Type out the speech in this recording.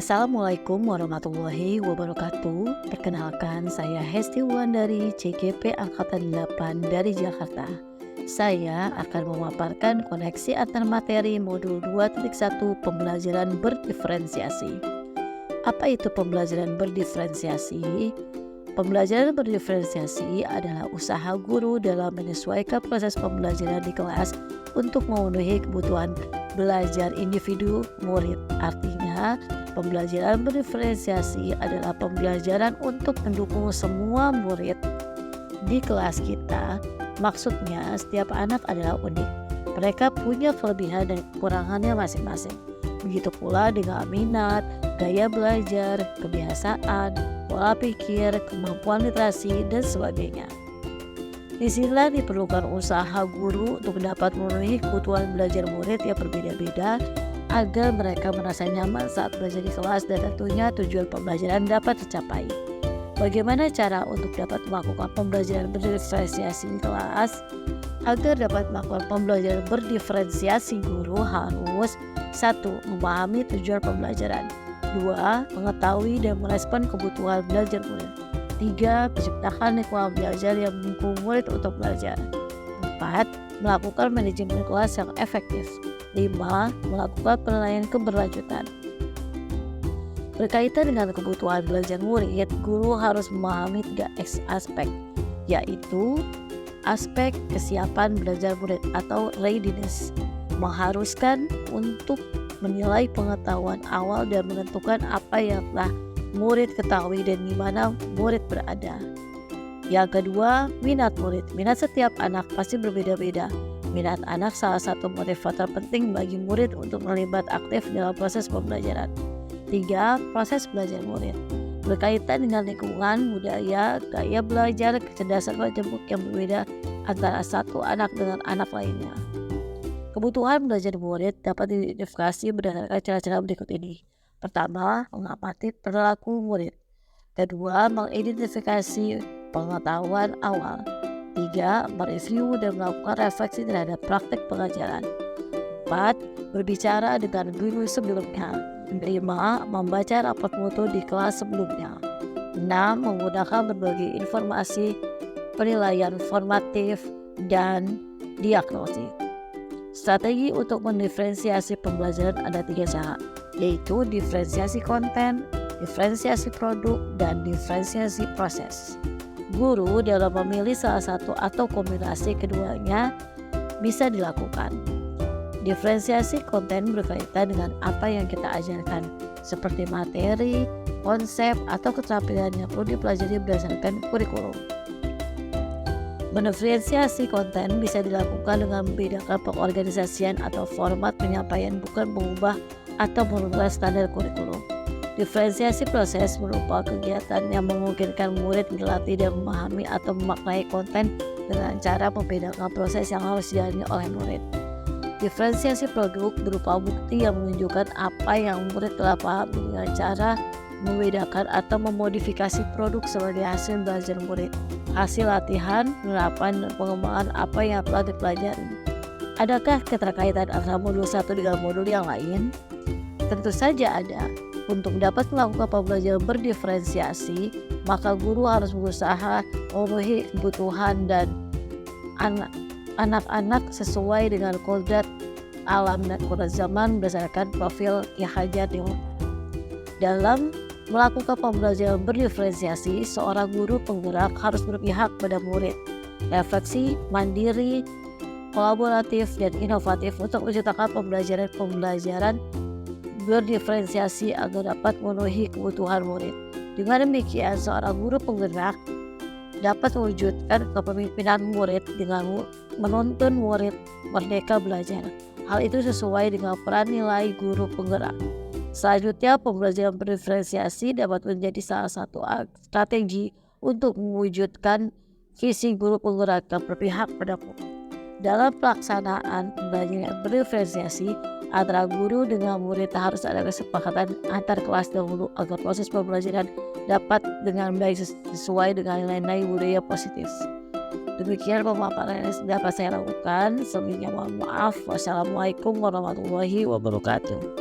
Assalamualaikum warahmatullahi wabarakatuh. Perkenalkan, saya Hesti Wulandari, CGP Angkatan 8 dari Jakarta. Saya akan memaparkan koneksi antar materi modul 2.1 pembelajaran berdiferensiasi. Apa itu pembelajaran berdiferensiasi? Pembelajaran berdiferensiasi adalah usaha guru dalam menyesuaikan proses pembelajaran di kelas untuk memenuhi kebutuhan belajar individu murid. Artinya, pembelajaran berdiferensiasi adalah pembelajaran untuk mendukung semua murid di kelas kita. Maksudnya, setiap anak adalah unik. Mereka punya kelebihan dan kekurangannya masing-masing. Begitu pula dengan minat, gaya belajar, kebiasaan, pola pikir, kemampuan literasi, dan sebagainya. Disinilah diperlukan usaha guru untuk dapat memenuhi kebutuhan belajar murid yang berbeda-beda agar mereka merasa nyaman saat belajar di kelas dan tentunya tujuan pembelajaran dapat tercapai. Bagaimana cara untuk dapat melakukan pembelajaran berdiferensiasi di kelas? Agar dapat melakukan pembelajaran berdiferensiasi, guru harus 1. Memahami tujuan pembelajaran. 2. Mengetahui dan merespon kebutuhan belajar murid. 3. Menciptakan lingkungan belajar yang mendukung murid untuk belajar. 4. Melakukan manajemen kelas yang efektif. 5. Melakukan penilaian keberlanjutan. Berkaitan dengan kebutuhan belajar murid, guru harus memahami 3 aspek, yaitu aspek kesiapan belajar murid atau readiness, mengharuskan untuk menilai pengetahuan awal dan menentukan apa yang telah murid ketahui dan di mana murid berada. Yang kedua, minat murid. Minat setiap anak pasti berbeda-beda. Minat anak salah satu motivator penting bagi murid untuk terlibat aktif dalam proses pembelajaran. 3. Proses belajar murid. Berkaitan dengan lingkungan, budaya, gaya belajar, kecerdasan majemuk yang berbeda antara satu anak dengan anak lainnya. Kebutuhan belajar murid dapat diidentifikasi berdasarkan cara-cara berikut ini. Pertama, mengamati perilaku murid. Kedua, mengidentifikasi pengetahuan awal. 3. Mereview dan melakukan refleksi terhadap praktek pengajaran. 4. Berbicara dengan guru sebelumnya. 5. Membaca raport mutu di kelas sebelumnya. 6. Menggunakan berbagai informasi, penilaian formatif, dan diagnosis. Strategi untuk mendiferensiasi pembelajaran ada 3 cara, yaitu diferensiasi konten, diferensiasi produk, dan diferensiasi proses. Guru dalam memilih salah satu atau kombinasi keduanya bisa dilakukan. Diferensiasi konten berkaitan dengan apa yang kita ajarkan, seperti materi, konsep, atau keterampilan yang perlu dipelajari berdasarkan kurikulum. Mendiferensiasi konten bisa dilakukan dengan membedakan pengorganisasian atau format penyampaian, bukan mengubah atau merubah standar kurikulum. Diferensiasi proses berupa kegiatan yang memungkinkan murid dilatih dan memahami atau memaknai konten dengan cara membedakan proses yang harus dijalani oleh murid. Diferensiasi produk berupa bukti yang menunjukkan apa yang murid telah paham dengan cara membedakan atau memodifikasi produk sebagai hasil belajar murid, hasil latihan, penerapan, dan pengembangan apa yang telah dipelajari. Adakah keterkaitan antara modul 1 dengan modul yang lain? Tentu saja ada. Untuk dapat melakukan pembelajaran berdiferensiasi, maka guru harus berusaha memenuhi kebutuhan dan anak-anak sesuai dengan kodrat alam dan kodrat zaman berdasarkan profil yang hajar di dalam melakukan pembelajaran berdiferensiasi. Seorang guru penggerak harus berpihak pada murid, refleksi, mandiri, kolaboratif, dan inovatif untuk menciptakan pembelajaran berdiferensiasi agar dapat memenuhi kebutuhan murid. Dengan demikian, seorang guru penggerak dapat mewujudkan kepemimpinan murid dengan menuntun murid merdeka belajar. Hal itu sesuai dengan peran nilai guru penggerak. Selanjutnya, pembelajaran berdiferensiasi dapat menjadi salah satu strategi untuk mewujudkan visi guru penggerak dan berpihak pada murid. Dalam pelaksanaan pembelajaran berdiferensiasi antara guru dengan murid, harus ada kesepakatan antar kelas dahulu agar proses pembelajaran dapat dengan baik sesuai dengan nilai-nilai budaya positif. Demikian pemaparan yang dapat saya lakukan. Sebelumnya mohon maaf. Wassalamualaikum warahmatullahi wabarakatuh.